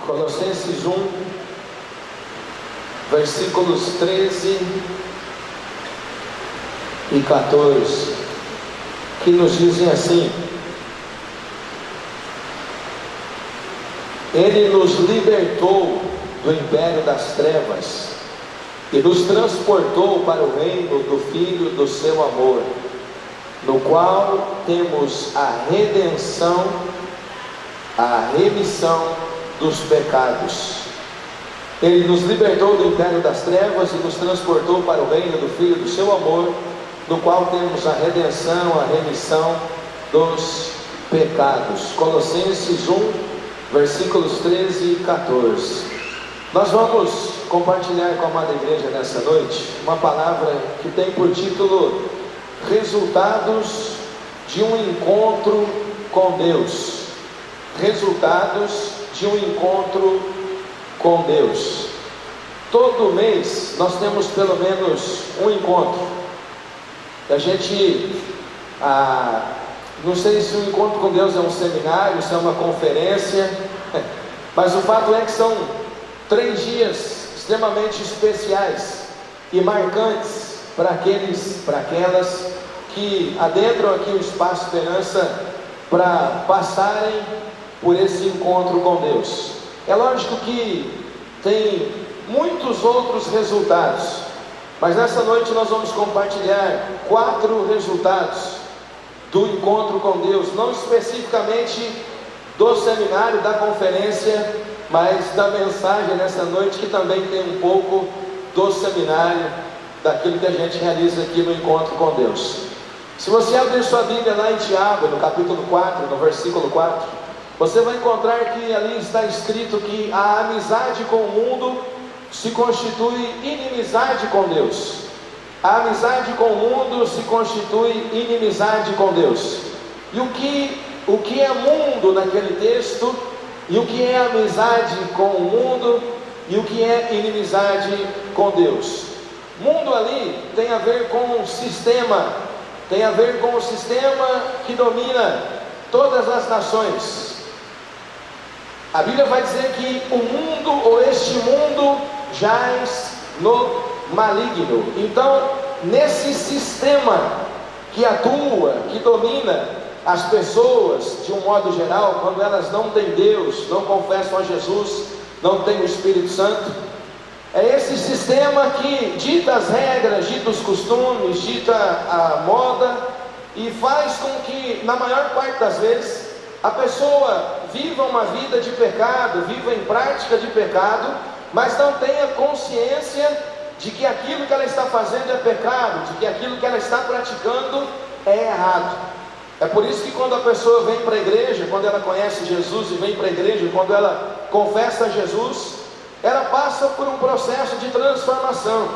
Colossenses 1, versículos 13 e 14, que nos dizem assim: Ele nos libertou do império das trevas e nos transportou para o reino do Filho do seu amor, no qual temos a redenção, a remissão dos pecados. Ele nos libertou do império das trevas e nos transportou para o reino do Filho do seu amor, no qual temos a redenção, a remissão dos pecados. Colossenses 1, versículos 13 e 14. Nós vamos compartilhar com a amada igreja nessa noite uma palavra que tem por título Resultados de um encontro com Deus. Resultados de um encontro com Deus. Todo mês nós temos pelo menos um encontro. A gente, não sei se o encontro com Deus é um seminário, se é uma conferência, mas o fato é que são 3 dias extremamente especiais e marcantes para aquelas que adentram aqui o Espaço Esperança para passarem por esse encontro com Deus. É lógico que tem muitos outros resultados, mas nessa noite nós vamos compartilhar 4 resultados do encontro com Deus, não especificamente do seminário, da conferência, mas da mensagem nessa noite, que também tem um pouco do seminário, daquilo que a gente realiza aqui no encontro com Deus. Se você abrir sua Bíblia lá em Tiago, no capítulo 4, no versículo 4, você vai encontrar que ali está escrito que a amizade com o mundo se constitui inimizade com Deus. A amizade com o mundo se constitui inimizade com Deus. E o que é mundo naquele texto, e o que é amizade com o mundo, e o que é inimizade com Deus? Mundo ali tem a ver com o sistema, tem a ver com o sistema que domina todas as nações. A Bíblia vai dizer que o mundo, ou este mundo, jaz no maligno. Então, nesse sistema que atua, que domina as pessoas de um modo geral, quando elas não têm Deus, não confessam a Jesus, não têm o Espírito Santo, é esse sistema que dita as regras, dita os costumes, dita a moda, e faz com que, na maior parte das vezes, a pessoa viva uma vida de pecado, viva em prática de pecado, mas não tenha consciência de que aquilo que ela está fazendo é pecado, de que aquilo que ela está praticando é errado. É por isso que quando a pessoa vem para a igreja, quando ela conhece Jesus e vem para a igreja, quando ela confessa Jesus, ela passa por um processo de transformação.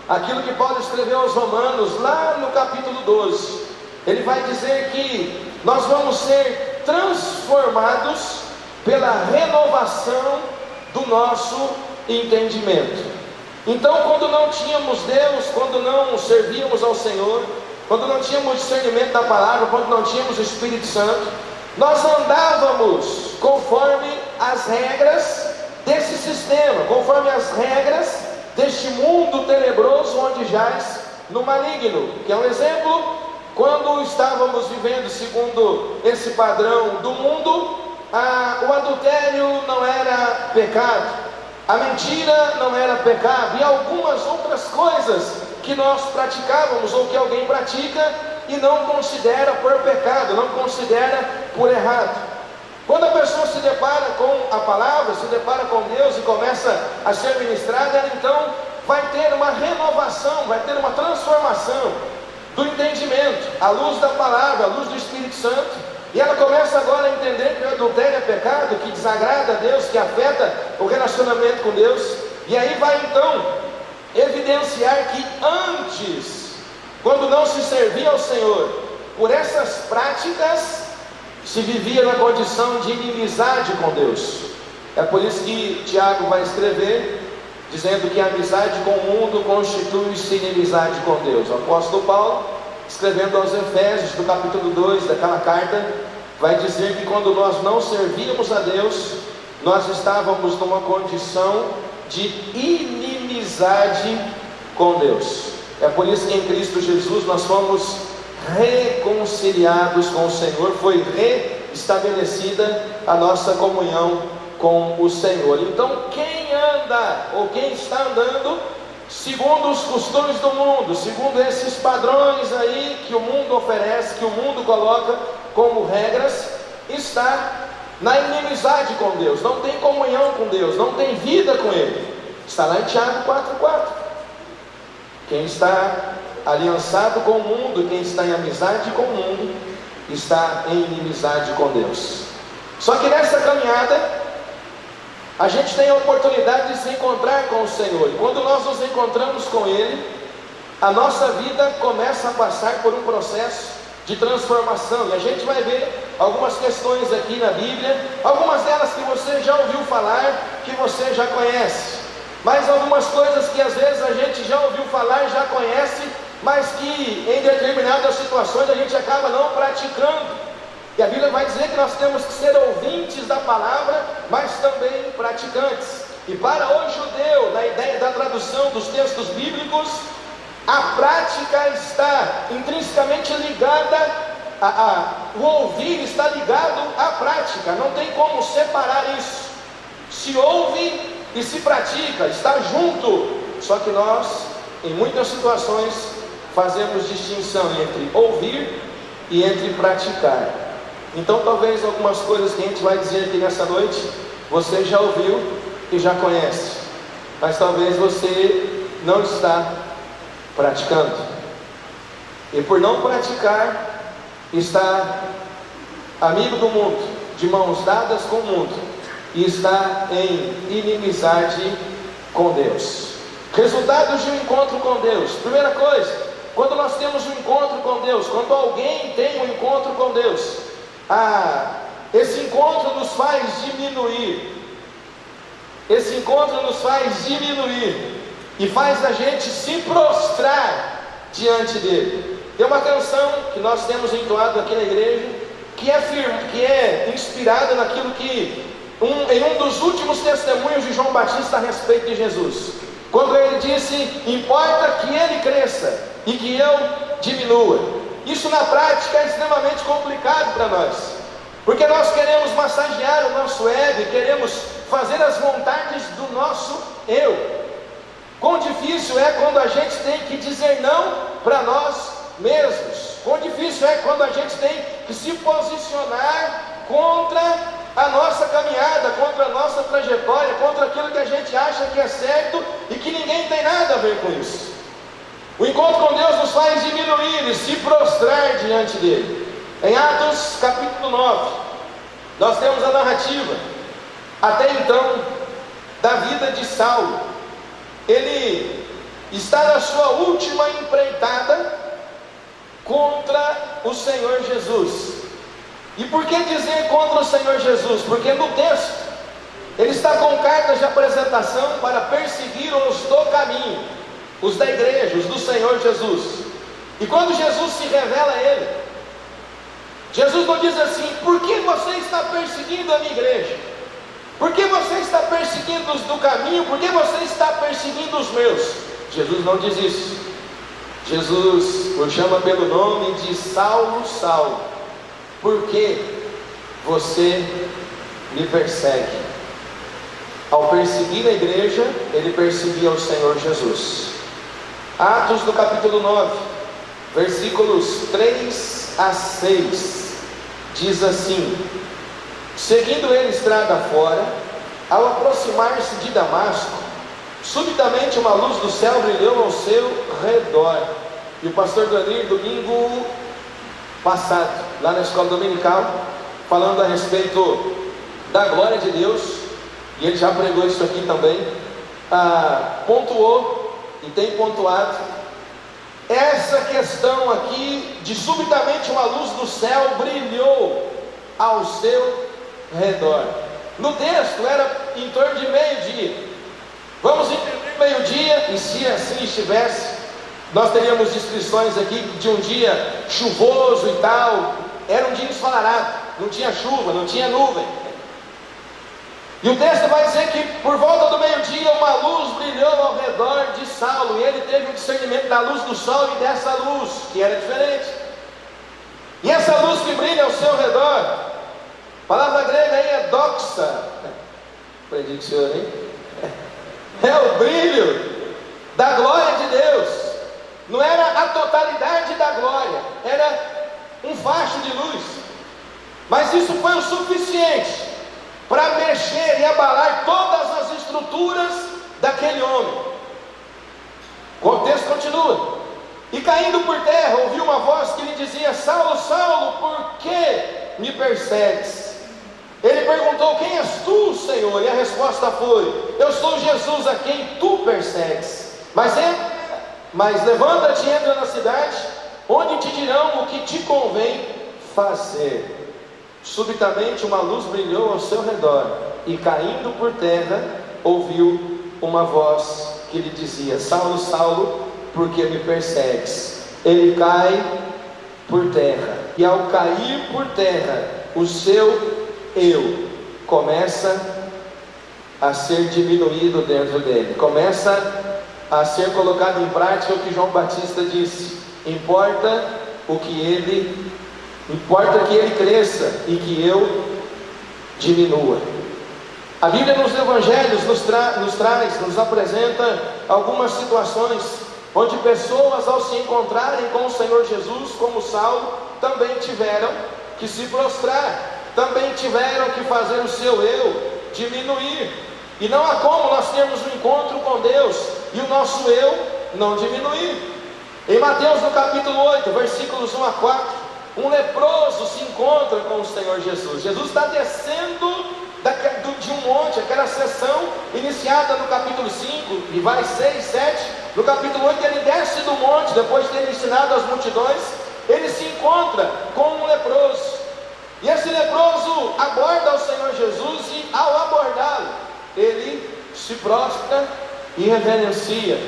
Aquilo que Paulo escreveu aos Romanos, lá no capítulo 12, ele vai dizer que nós vamos ser transformados pela renovação do nosso entendimento. Então, quando não tínhamos Deus, quando não servíamos ao Senhor, quando não tínhamos discernimento da palavra, quando não tínhamos o Espírito Santo, nós andávamos conforme as regras desse sistema, conforme as regras deste mundo tenebroso onde jaz no maligno. Que é um exemplo, quando estávamos vivendo segundo esse padrão do mundo, o adultério não era pecado, a mentira não era pecado, e algumas outras coisas que nós praticávamos, ou que alguém pratica e não considera por pecado, não considera por errado. Quando a pessoa se depara com a palavra, se depara com Deus e começa a ser ministrada, ela então vai ter uma renovação, vai ter uma transformação do entendimento, à luz da palavra, à luz do Espírito Santo, e ela começa agora a entender que o adultério é pecado, que desagrada a Deus, que afeta o relacionamento com Deus, e aí vai então evidenciar que antes, quando não se servia ao Senhor, por essas práticas, se vivia na condição de inimizade com Deus. É por isso que Tiago vai escrever, dizendo que a amizade com o mundo constitui-se inimizade com Deus. O apóstolo Paulo, escrevendo aos Efésios, no capítulo 2 daquela carta, vai dizer que quando nós não servíamos a Deus, nós estávamos numa condição de inimizade com Deus. É por isso que em Cristo Jesus nós fomos reconciliados com o Senhor, foi reestabelecida a nossa comunhão com o Senhor. Então quem anda, ou quem está andando segundo os costumes do mundo, segundo esses padrões aí que o mundo oferece, que o mundo coloca como regras, está na inimizade com Deus, não tem comunhão com Deus, não tem vida com Ele. Está lá em Tiago 4,4. Quem está aliançado com o mundo, quem está em amizade com o mundo, está em inimizade com Deus. Só que nessa caminhada a gente tem a oportunidade de se encontrar com o Senhor, e quando nós nos encontramos com Ele, a nossa vida começa a passar por um processo de transformação, e a gente vai ver algumas questões aqui na Bíblia, algumas delas que você já ouviu falar, que você já conhece, mas algumas coisas que às vezes a gente já ouviu falar, já conhece, mas que em determinadas situações a gente acaba não praticando. E a Bíblia vai dizer que nós temos que ser ouvintes da palavra, mas também praticantes. E para o judeu, na ideia da tradução dos textos bíblicos, a prática está intrinsecamente ligada, o ouvir está ligado à prática, não tem como separar isso. Se ouve e se pratica, está junto. Só que nós, em muitas situações, fazemos distinção entre ouvir e entre praticar. Então talvez algumas coisas que a gente vai dizer aqui nessa noite, você já ouviu e já conhece, mas talvez você não está praticando, e por não praticar, está amigo do mundo, de mãos dadas com o mundo, e está em inimizade com Deus. Resultados de um encontro com Deus. Primeira coisa, quando nós temos um encontro com Deus, quando alguém tem um encontro com Deus, esse encontro nos faz diminuir. Esse encontro nos faz diminuir e faz a gente se prostrar diante dele. Tem uma canção que nós temos entoado aqui na igreja, que é inspirada naquilo que em um dos últimos testemunhos de João Batista a respeito de Jesus, quando ele disse: importa que ele cresça e que eu diminua. Isso na prática é extremamente complicado para nós, porque nós queremos massagear o nosso ego, queremos fazer as vontades do nosso eu. Quão difícil é quando a gente tem que dizer não para nós mesmos. Quão difícil é quando a gente tem que se posicionar contra a nossa caminhada, contra a nossa trajetória, contra aquilo que a gente acha que é certo e que ninguém tem nada a ver com isso. O encontro com Deus nos faz diminuir e se prostrar diante dele. Em Atos capítulo 9, nós temos a narrativa, até então, da vida de Saulo. Ele está na sua última empreitada contra o Senhor Jesus. E por que dizer contra o Senhor Jesus? Porque no texto, ele está com cartas de apresentação para perseguir os do caminho, os da igreja, os do Senhor Jesus. E quando Jesus se revela a ele, Jesus não diz assim: por que você está perseguindo a minha igreja? Por que você está perseguindo os do caminho? Por que você está perseguindo os meus? Jesus não diz isso. Jesus o chama pelo nome de Saulo, Saulo, por que você me persegue? Ao perseguir a igreja, ele perseguia o Senhor Jesus. Atos do capítulo 9, versículos 3 a 6, diz assim: seguindo ele estrada fora, ao aproximar-se de Damasco, subitamente uma luz do céu brilhou ao seu redor. E o pastor Danilo, domingo passado, lá na escola dominical, falando a respeito da glória de Deus, e ele já pregou isso aqui também, pontuou e tem pontuado essa questão aqui de subitamente uma luz do céu brilhou ao seu redor. No texto era em torno de meio-dia. Vamos entender meio-dia, e se assim estivesse, nós teríamos descrições aqui de um dia chuvoso e tal. Era um dia ensolarado, não tinha chuva, não tinha nuvem. E o texto vai dizer que por volta do meio-dia uma luz brilhou ao redor de Saulo, e ele teve o discernimento da luz do sol e dessa luz, que era diferente. E essa luz que brilha ao seu redor, a palavra grega aí é doxa. Aprendi com o senhor, hein? É o brilho da glória de Deus. Não era a totalidade da glória, era um facho de luz. Mas isso foi o suficiente para mexer e abalar todas as estruturas daquele homem. O texto continua: e caindo por terra, ouviu uma voz que lhe dizia: Saulo, Saulo, por que me persegues? Ele perguntou: quem és tu, Senhor? E a resposta foi: eu sou Jesus a quem tu persegues. Mas levanta-te e entra na cidade, onde te dirão o que te convém fazer. Subitamente uma luz brilhou ao seu redor, e caindo por terra, ouviu uma voz que lhe dizia: Saulo, Saulo, por que me persegues? Ele cai por terra, e ao cair por terra, o seu eu começa a ser diminuído dentro dele, começa a ser colocado em prática o que João Batista disse: importa que ele cresça e que eu diminua. A Bíblia nos Evangelhos nos apresenta algumas situações onde pessoas, ao se encontrarem com o Senhor Jesus, como Saulo, também tiveram que se prostrar, também tiveram que fazer o seu eu diminuir. E não há como nós termos um encontro com Deus e o nosso eu não diminuir. Em Mateus no capítulo 8, versículos 1 a 4, um leproso se encontra com o Senhor Jesus. Jesus está descendo de um monte, aquela sessão iniciada no capítulo 5 e vai 6, 7. No capítulo 8 ele desce do monte, depois de ter ensinado as multidões. Ele se encontra com um leproso, e esse leproso aborda o Senhor Jesus, e ao abordá-lo, ele se prostra e reverencia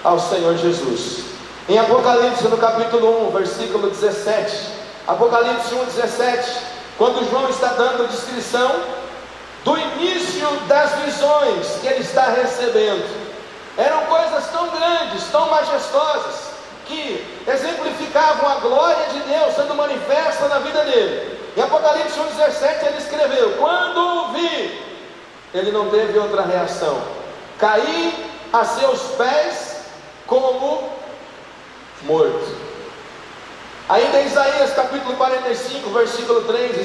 ao Senhor Jesus. Em Apocalipse no capítulo 1, versículo 17, Apocalipse 1, 17, quando João está dando descrição do início das visões que ele está recebendo, eram coisas tão grandes, tão majestosas, que exemplificavam a glória de Deus sendo manifesta na vida dele. Em Apocalipse 1, 17 ele escreveu: quando o vi, ele não teve outra reação, caí a seus pés como morto. Ainda em Isaías capítulo 45, versículo 3,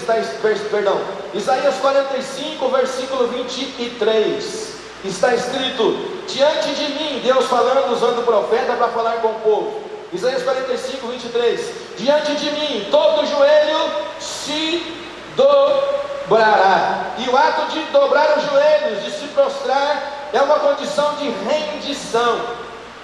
Isaías 45, versículo 23, está escrito: diante de mim, Deus falando, usando o profeta para falar com o povo. Isaías 45, 23, diante de mim todo joelho se dobrará. E o ato de dobrar os joelhos, de se prostrar, é uma condição de rendição.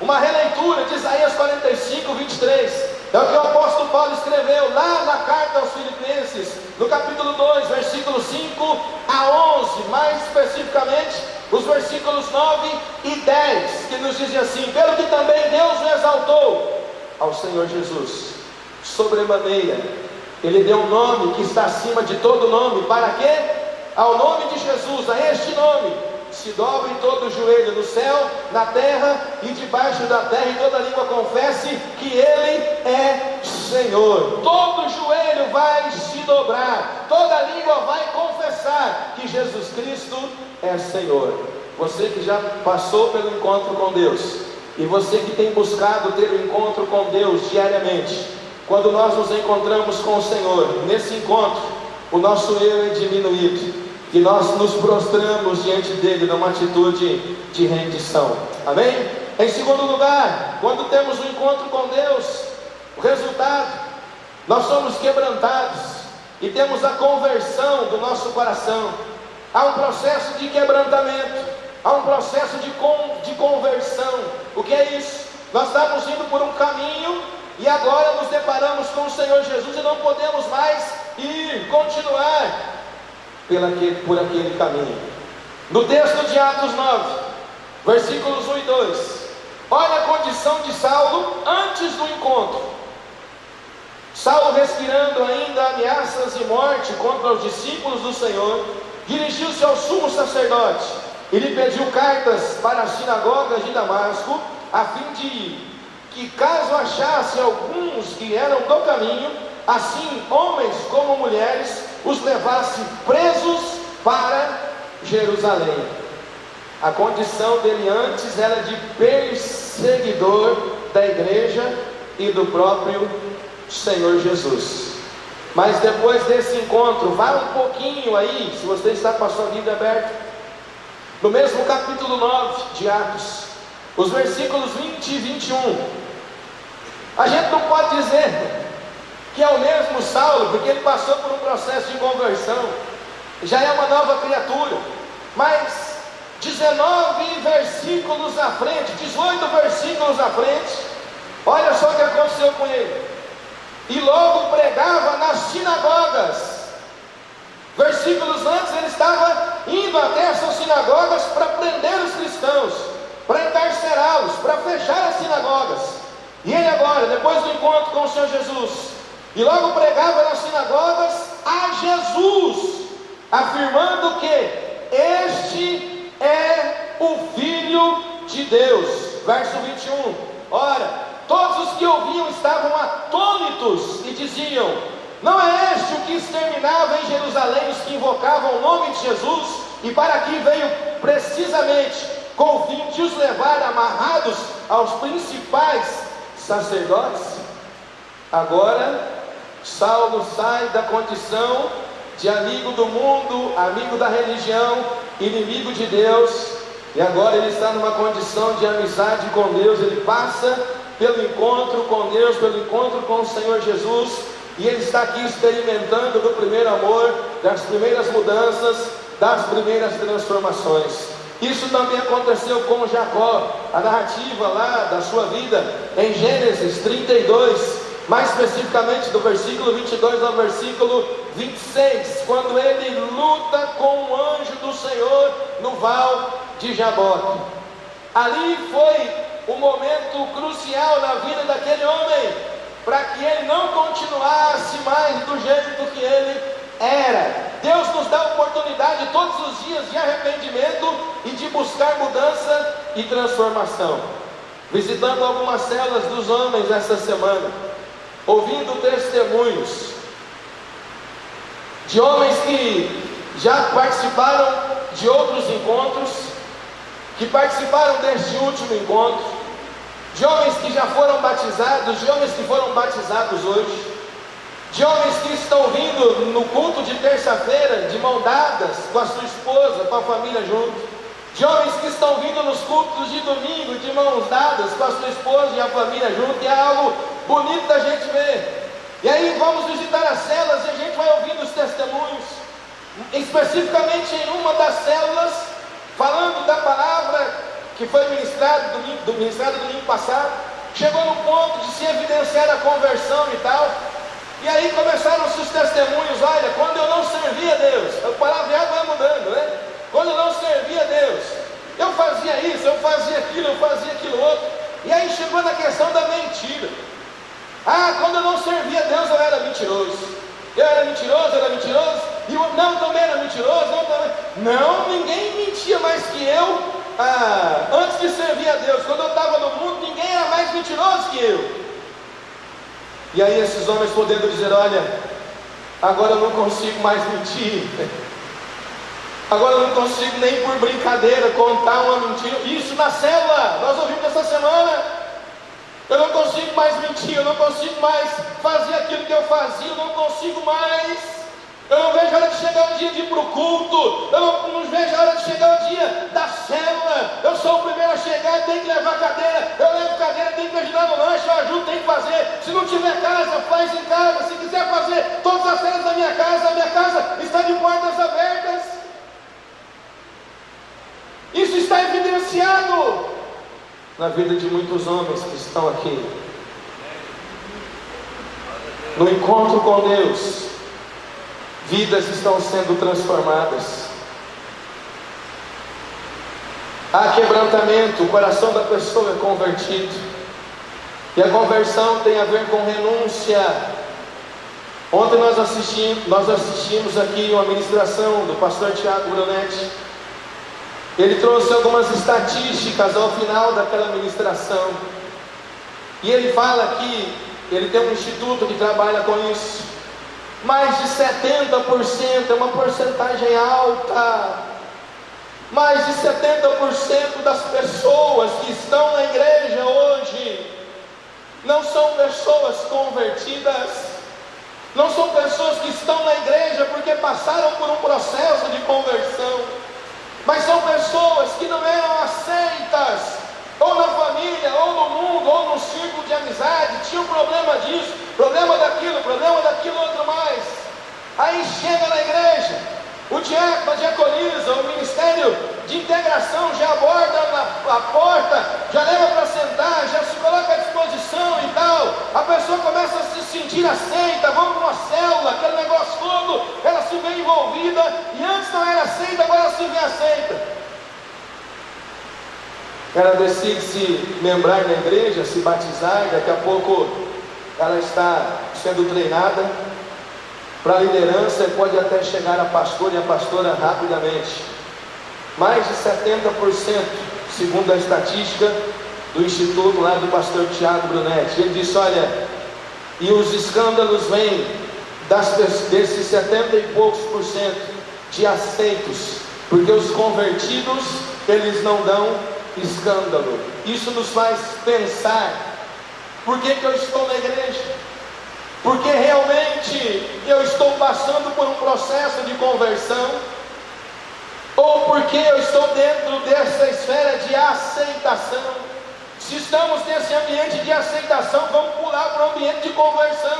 Uma releitura de Isaías 45, 23, é o que o apóstolo Paulo escreveu lá na carta aos Filipenses, no capítulo 2, versículos 5 a 11, mais especificamente os versículos 9 e 10, que nos dizem assim: pelo que também Deus o exaltou ao Senhor Jesus sobremaneira, ele deu um nome que está acima de todo nome, para que ao nome de Jesus, a este nome, se dobre todo o joelho no céu, na terra e debaixo da terra, e toda língua confesse que Ele é Senhor. Todo joelho vai se dobrar, toda língua vai confessar que Jesus Cristo é Senhor. Você que já passou pelo encontro com Deus, e você que tem buscado ter um encontro com Deus diariamente, quando nós nos encontramos com o Senhor, nesse encontro, o nosso eu é diminuído, e nós nos prostramos diante dele numa atitude de rendição. Amém? Em segundo lugar, quando temos um encontro com Deus, o resultado, nós somos quebrantados e temos a conversão do nosso coração. Há um processo de quebrantamento, há um processo de conversão. O que é isso? Nós estamos indo por um caminho e agora nos deparamos com o Senhor Jesus e não podemos mais continuar por aquele caminho. No texto de Atos 9, versículos 1 e 2, olha a condição de Saulo antes do encontro. Saulo respirando ainda ameaças e morte contra os discípulos do Senhor, dirigiu-se ao sumo sacerdote e lhe pediu cartas para as sinagogas de Damasco, a fim de que, caso achasse alguns que eram do caminho, assim homens como mulheres, os levasse presos para Jerusalém. A condição dele antes era de perseguidor da igreja e do próprio Senhor Jesus. Mas depois desse encontro, vá um pouquinho aí, se você está com a sua Bíblia aberta, no mesmo capítulo 9 de Atos, os versículos 20 e 21. A gente não pode dizer que é o mesmo Saulo, porque ele passou por um processo de conversão, já é uma nova criatura, mas 19 versículos à frente, 18 versículos à frente, olha só o que aconteceu com ele. E logo pregava nas sinagogas. Versículos antes ele estava indo até essas sinagogas para prender os cristãos, para encarcerá-los, para fechar as sinagogas. E ele agora, depois do encontro com o Senhor Jesus, e logo pregava nas sinagogas a Jesus, afirmando que este é o Filho de Deus. Verso 21. Ora, todos os que ouviam estavam atônitos e diziam: não é este o que exterminava em Jerusalém os que invocavam o nome de Jesus? E para aqui veio precisamente com o fim de os levar amarrados aos principais sacerdotes. Agora Saulo sai da condição de amigo do mundo, amigo da religião, inimigo de Deus, e agora ele está numa condição de amizade com Deus. Ele passa pelo encontro com Deus, pelo encontro com o Senhor Jesus, e ele está aqui experimentando do primeiro amor, das primeiras mudanças, das primeiras transformações. Isso também aconteceu com Jacó, a narrativa lá da sua vida, em Gênesis 32, mais especificamente do versículo 22 ao versículo 26, quando ele luta com o anjo do Senhor no val de Jaboque. Ali foi o momento crucial na vida daquele homem, para que ele não continuasse mais do jeito que ele era. Deus nos dá a oportunidade todos os dias de arrependimento e de buscar mudança e transformação. Visitando algumas células dos homens essa semana, ouvindo testemunhos de homens que já participaram de outros encontros, que participaram deste último encontro, de homens que já foram batizados, de homens que foram batizados hoje, de homens que estão vindo no culto de terça-feira de mão dadas com a sua esposa, com a família junto, de homens que estão vindo nos cultos de domingo de mãos dadas com a sua esposa e a família junto, e é algo bonito da gente ver. E aí vamos visitar as células e a gente vai ouvindo os testemunhos, especificamente em uma das células, falando da palavra que foi ministrada domingo passado. Chegou no ponto de se evidenciar a conversão e tal. E aí começaram-se os testemunhos. Olha, quando eu não servia a Deus, o palavreado vai mudando, né? Quando eu não servia a Deus, eu fazia isso, eu fazia aquilo outro. E aí chegou na questão da mentira. Quando eu não servia a Deus, eu era mentiroso. E o não também era mentiroso, não, ninguém mentia mais que eu antes de servir a Deus. Quando eu estava no mundo, ninguém era mais mentiroso que eu. E aí esses homens podendo dizer: olha, agora eu não consigo mais mentir, agora eu não consigo nem por brincadeira contar uma mentira. Isso na célula, nós ouvimos essa semana. Eu não consigo mais mentir, eu não consigo mais fazer aquilo que eu fazia, eu não consigo mais. Eu não vejo a hora de chegar o dia de ir para o culto, eu não vejo a hora de chegar o dia da célula. Eu sou o primeiro a chegar, tenho que levar cadeira, eu levo cadeira, tenho que ajudar no lanche, eu ajudo, tenho que fazer. Se não tiver casa, faz em casa. Se quiser fazer todas as cenas da minha casa está de portas abertas. Isso está evidenciado na vida de muitos homens que estão aqui. No encontro com Deus, vidas estão sendo transformadas. Há quebrantamento, o coração da pessoa é convertido. E a conversão tem a ver com renúncia Ontem nós assistimos aqui uma ministração do pastor Tiago Brunetti. Ele trouxe algumas estatísticas ao final daquela ministração. E ele fala que ele tem um instituto que trabalha com isso. Mais de 70%, é uma porcentagem alta. Mais de 70% das pessoas que estão na igreja hoje não são pessoas convertidas. Não são pessoas que estão na igreja porque passaram por um processo de conversão, mas são pessoas que não eram aceitas, ou na família, ou no mundo, ou no círculo de amizade, tinham problema disso, problema daquilo, outro mais. Aí chega na igreja, o diácono, a diaconisa, o ministério de integração já aborda a porta, já leva para sentar, já se coloca à disposição e tal. A pessoa começa a se sentir aceita, vamos para uma célula, aquele negócio todo, ela se vê envolvida, e antes não era aceita, agora ela se vê aceita. Ela decide se membrar na igreja, se batizar, daqui a pouco ela está sendo treinada para a liderança e pode até chegar a pastor e a pastora rapidamente. Mais de 70%, segundo a estatística do instituto lá do pastor Tiago Brunetti. Ele disse, olha, e os escândalos vêm desses 70 e poucos por cento de aceitos, porque os convertidos, eles não dão escândalo. Isso nos faz pensar, por que eu estou na igreja? Porque realmente eu estou passando por um processo de conversão, ou porque eu estou dentro dessa esfera de aceitação. Se estamos nesse ambiente de aceitação, vamos pular para o ambiente de conversão,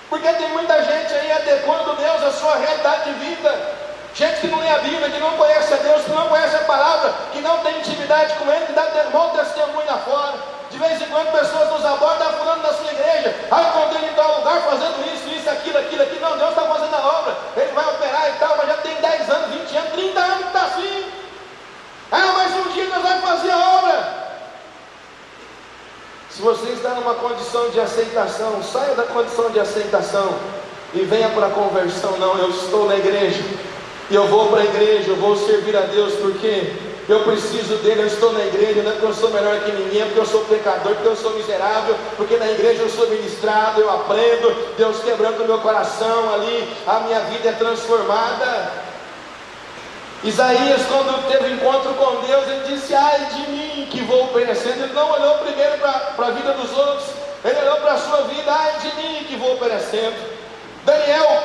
porque tem muita gente aí adequando Deus à sua realidade de vida, gente que não lê a Bíblia, que não conhece a Deus, que não conhece a palavra, que não tem intimidade com Ele, que dá mau testemunho lá fora. De vez em quando pessoas nos abordam, falando na sua igreja, encontrei ele em tal lugar fazendo isso, aquilo. Não, Deus está fazendo a obra, Ele vai operar e tal, mas já tem 10 anos, 20 anos, 30 anos que está assim. Mas um dia Deus vai fazer a obra. Se você está numa condição de aceitação, saia da condição de aceitação e venha para a conversão. Não, eu estou na igreja, e eu vou para a igreja, eu vou servir a Deus, porque eu preciso dele, eu estou na igreja, não é porque eu sou melhor que ninguém, é porque eu sou pecador, porque eu sou miserável, porque na igreja eu sou ministrado, eu aprendo, Deus quebrando o meu coração ali, a minha vida é transformada. Isaías, quando teve encontro com Deus, ele disse, ai de mim que vou perecendo. Ele não olhou primeiro para a vida dos outros, ele olhou para a sua vida, ai de mim que vou perecendo. Daniel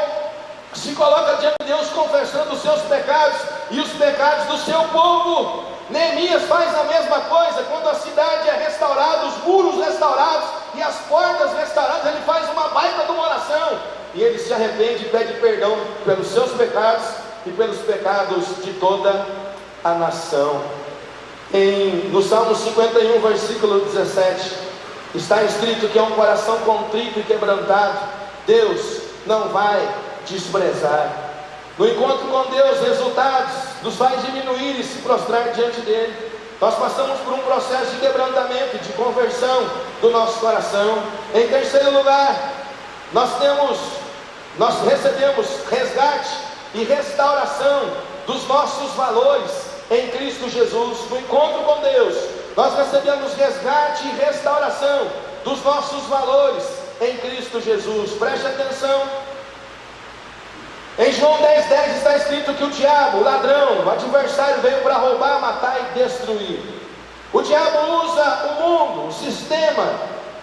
se coloca diante de Deus confessando os seus pecados e os pecados do seu povo. Neemias faz a mesma coisa. Quando a cidade é restaurada, os muros restaurados e as portas restauradas, ele faz uma baita de uma oração, e ele se arrepende e pede perdão pelos seus pecados e pelos pecados de toda a nação. No Salmo 51, versículo 17, está escrito que é um coração contrito e quebrantado Deus não vai desprezar. No encontro com Deus, resultados nos faz diminuir e se prostrar diante dele. Nós passamos por um processo de quebrantamento, de conversão do nosso coração. Em terceiro lugar, nós recebemos resgate e restauração dos nossos valores em Cristo Jesus. No encontro com Deus, nós recebemos resgate e restauração dos nossos valores em Cristo Jesus. Preste atenção. Em João 10,10 está escrito que o diabo, o ladrão, o adversário, veio para roubar, matar e destruir. O diabo usa o mundo, o sistema,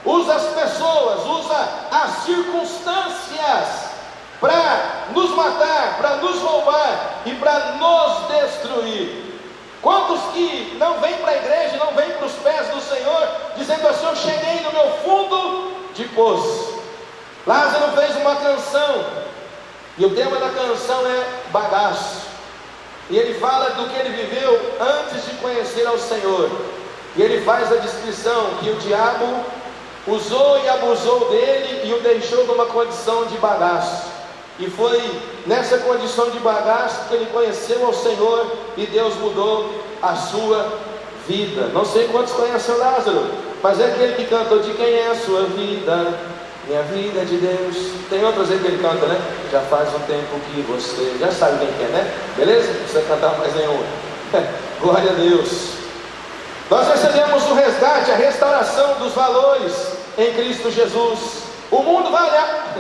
usa as pessoas, usa as circunstâncias para nos matar, para nos roubar e para nos destruir. Quantos que não vêm para a igreja, não vêm para os pés do Senhor, dizendo assim, eu cheguei no meu fundo de poço. Lázaro fez uma canção, e o tema da canção é bagaço, e ele fala do que ele viveu antes de conhecer ao Senhor, e ele faz a descrição que o diabo usou e abusou dele e o deixou numa condição de bagaço, e foi nessa condição de bagaço que ele conheceu ao Senhor, e Deus mudou a sua vida. Não sei quantos conhecem o Lázaro, mas é aquele que cantou, de quem é a sua vida, minha vida é de Deus. Tem outras aí que ele canta, né? Já faz um tempo que você já sabe quem que é, né? Beleza? Não precisa cantar mais nenhum. Glória a Deus. Nós recebemos o resgate, a restauração dos valores em Cristo Jesus. O mundo vai olhar.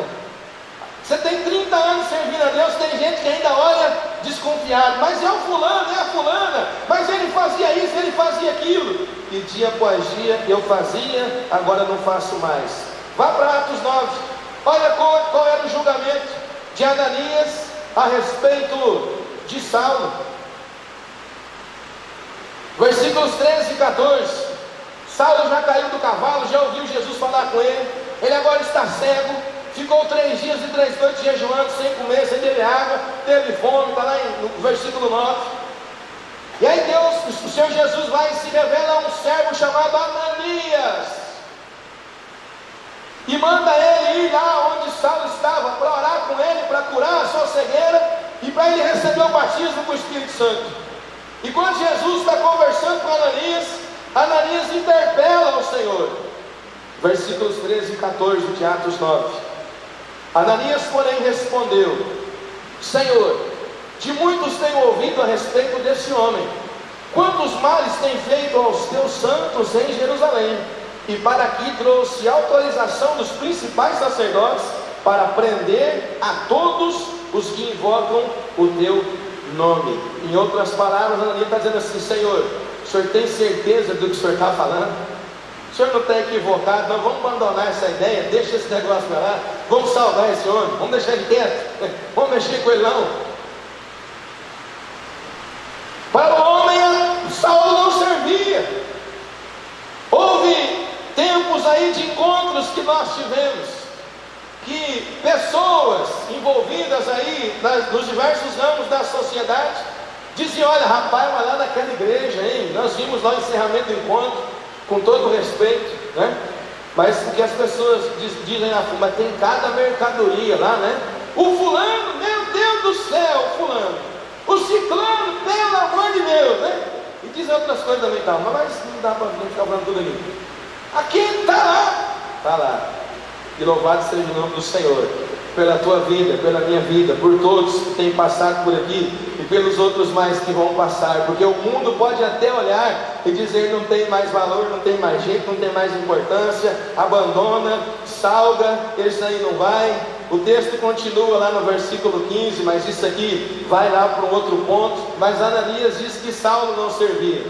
Você tem 30 anos servindo a Deus, tem gente que ainda olha desconfiado. Mas é o fulano, é a fulana. Mas ele fazia isso, ele fazia aquilo. E dia após dia eu fazia, agora não faço mais. Vá para Atos 9. Olha qual era o julgamento de Ananias a respeito de Saulo. Versículos 13 e 14. Saulo já caiu do cavalo, já ouviu Jesus falar com ele. Ele agora está cego. Ficou 3 dias e 3 noites jejuando, sem comer, sem beber água. Teve fome, está lá no versículo 9. E aí Deus, o Senhor Jesus vai e se revela a um servo chamado Ananias. E manda ele ir lá onde Saulo estava, para orar com ele, para curar a sua cegueira. E para ele receber o batismo com o Espírito Santo. E quando Jesus está conversando com Ananias, Ananias interpela o Senhor. Versículos 13 e 14 de Atos 9. Ananias, porém, respondeu: Senhor, de muitos tenho ouvido a respeito desse homem, quantos males tem feito aos teus santos em Jerusalém, e para aqui trouxe autorização dos principais sacerdotes para prender a todos os que invocam o teu nome. Em outras palavras, Ananias está dizendo assim: Senhor, o Senhor tem certeza do que o Senhor está falando? O Senhor não está equivocado? Não, vamos abandonar essa ideia, deixa esse negócio para lá, vamos salvar esse homem, vamos deixar ele quieto, vamos mexer com ele não. Para o homem, Saulo não servia. Houve tempos aí de encontros que nós tivemos, que pessoas envolvidas aí nos diversos ramos da sociedade diziam: olha rapaz, vai lá naquela igreja, hein? Nós vimos lá o encerramento do encontro, com todo respeito, né? Mas o que as pessoas dizem na mas tem cada mercadoria lá, né? O fulano, meu Deus do céu, o fulano, o ciclano, pelo amor de Deus, né? E dizem outras coisas também, tá? Mas não dá para ficar falando tudo aqui. Aqui está lá, está lá. E louvado seja o nome do Senhor, pela tua vida, pela minha vida, por todos que têm passado por aqui e pelos outros mais que vão passar, porque o mundo pode até olhar e dizer: não tem mais valor, não tem mais jeito, não tem mais importância, abandona, salga, esse aí não vai. O texto continua lá no versículo 15, mas isso aqui vai lá para um outro ponto. Mas Ananias diz que Saulo não servia.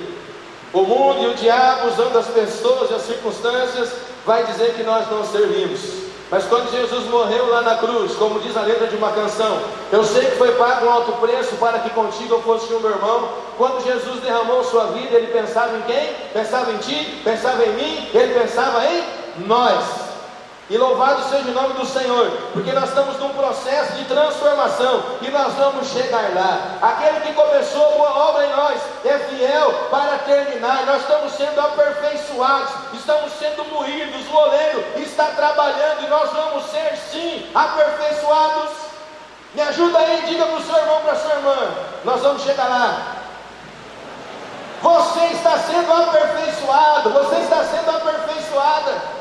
O mundo e o diabo, usando as pessoas e as circunstâncias, vai dizer que nós não servimos. Mas quando Jesus morreu lá na cruz, como diz a letra de uma canção: eu sei que foi pago um alto preço para que contigo eu fosse o meu irmão. Quando Jesus derramou sua vida, ele pensava em quem? Pensava em ti, pensava em mim, ele pensava em nós. E louvado seja o nome do Senhor, porque nós estamos num processo de transformação e nós vamos chegar lá. Aquele que começou a boa obra em nós é fiel para terminar. Nós estamos sendo aperfeiçoados, estamos sendo moídos, o oleiro está trabalhando e nós vamos ser sim aperfeiçoados. Me ajuda aí, diga para o seu irmão, para a sua irmã: nós vamos chegar lá. Você está sendo aperfeiçoado, você está sendo aperfeiçoada.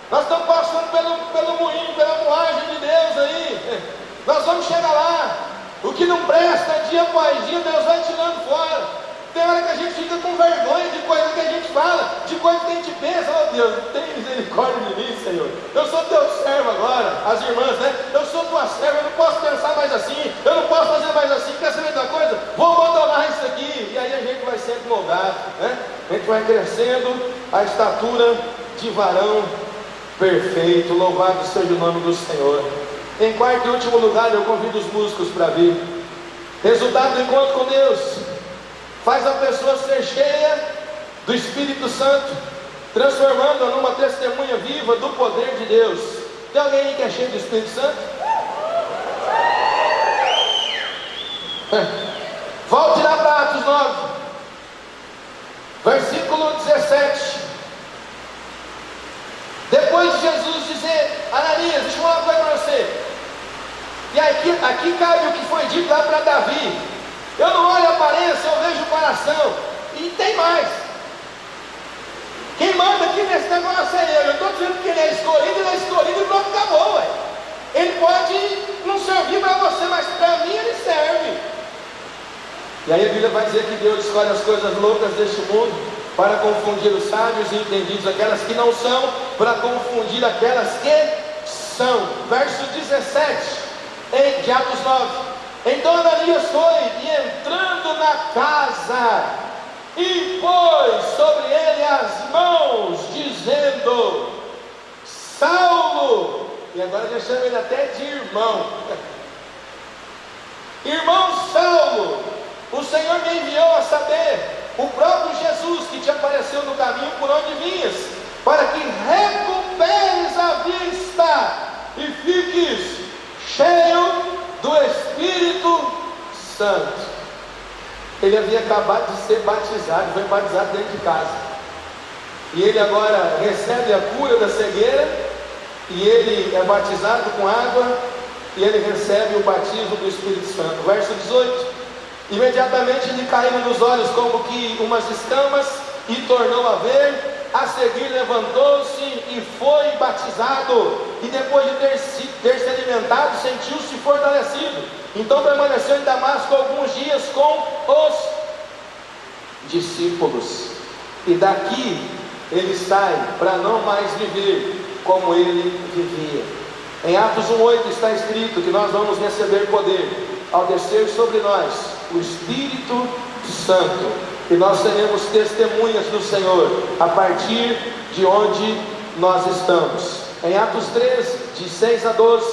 Nós estamos passando pelo moinho, pela moagem de Deus aí. Nós vamos chegar lá. O que não presta, dia após dia, Deus vai tirando fora. Tem hora que a gente fica com vergonha de coisa que a gente fala, de coisa que a gente pensa: oh Deus, tem misericórdia de mim, Senhor. Eu sou teu servo agora. As irmãs, né? Eu sou tua serva, eu não posso pensar mais assim, eu não posso fazer mais assim. Quer saber de uma coisa? Vou abandonar isso aqui. E aí a gente vai sendo moldado, né? A gente vai crescendo a estatura de varão perfeito. Louvado seja o nome do Senhor. Em quarto e último lugar, eu convido os músicos para vir. Resultado do encontro com Deus faz a pessoa ser cheia do Espírito Santo, transformando-a numa testemunha viva do poder de Deus. Tem alguém aí que é cheio do Espírito Santo? Volte lá para Atos 9, versículo 17. Depois de Jesus dizer: Ananias, deixa eu falar uma coisa para você. E aqui cabe o que foi dito lá para Davi: eu não olho a aparência, eu vejo o coração. E tem mais. Quem manda aqui nesse negócio é eu estou dizendo que ele é escolhido e pronto, acabou, ué. Ele pode não servir para você, mas para mim ele serve. E aí a Bíblia vai dizer que Deus escolhe as coisas loucas deste mundo para confundir os sábios e entendidos, aquelas que não são, para confundir aquelas que são. Verso 17 de Atos 9. Então Ananias foi e entrando na casa, impôs sobre ele as mãos, dizendo: Saulo, e agora já chama ele até de irmão, irmão Saulo, o Senhor me enviou a saber, o próprio Jesus que te apareceu no caminho por onde vinhas, para que recuperes a vista e fiques cheio do Espírito Santo. Ele havia acabado de ser batizado, foi batizado dentro de casa, e ele agora recebe a cura da cegueira, e ele é batizado com água, e ele recebe o batismo do Espírito Santo. Verso 18: imediatamente lhe caíram dos olhos como que umas escamas, e tornou a ver. A seguir levantou-se e foi batizado, e depois de ter se alimentado, sentiu-se fortalecido. Então permaneceu em Damasco alguns dias com os discípulos, e daqui ele sai para não mais viver como ele vivia. Em Atos 1:8 está escrito que nós vamos receber poder ao descer sobre nós o Espírito Santo, e nós seremos testemunhas do Senhor a partir de onde nós estamos. Em Atos 13, de 6 a 12,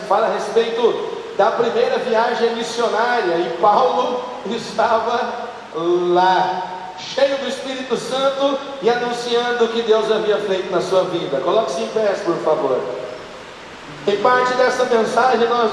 fala a respeito da primeira viagem missionária, e Paulo estava lá, cheio do Espírito Santo e anunciando o que Deus havia feito na sua vida. Coloque-se em pé, por favor. Em parte dessa mensagem nós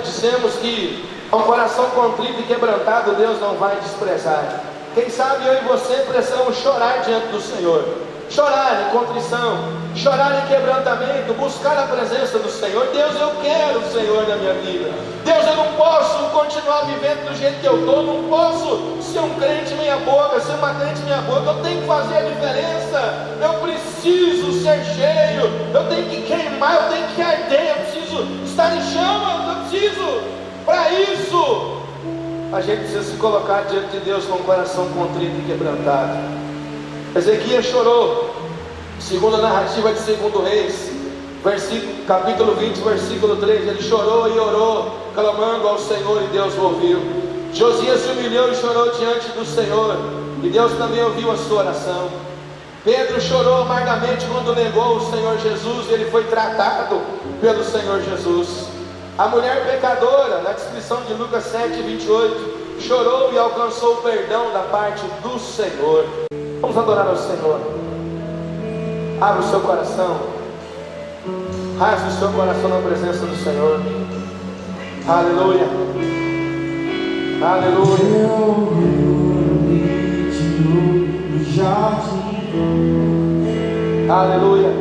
dissemos que um coração contrito e quebrantado Deus não vai desprezar. Quem sabe eu e você precisamos chorar diante do Senhor, chorar em contrição, chorar em quebrantamento, buscar a presença do Senhor. Deus, eu quero o Senhor na minha vida. Deus, eu não posso continuar vivendo do jeito que eu estou, não posso ser um crente meia boca, ser uma crente meia boca. Eu tenho que fazer a diferença, eu preciso ser cheio, eu tenho que queimar, eu tenho que arder, eu preciso estar em chamas, eu preciso. Para isso, a gente precisa se colocar diante de Deus com o coração contrito e quebrantado. Ezequias chorou, segundo a narrativa de 2 Reis, capítulo 20, versículo 3, ele chorou e orou, clamando ao Senhor, e Deus o ouviu. Josias se humilhou e chorou diante do Senhor, e Deus também ouviu a sua oração. Pedro chorou amargamente quando negou o Senhor Jesus, e ele foi tratado pelo Senhor Jesus. A mulher pecadora, na descrição de Lucas 7, 28, chorou e alcançou o perdão da parte do Senhor. Vamos adorar ao Senhor. Abra o seu coração, rasgue o seu coração na presença do Senhor. Aleluia, aleluia. Aleluia.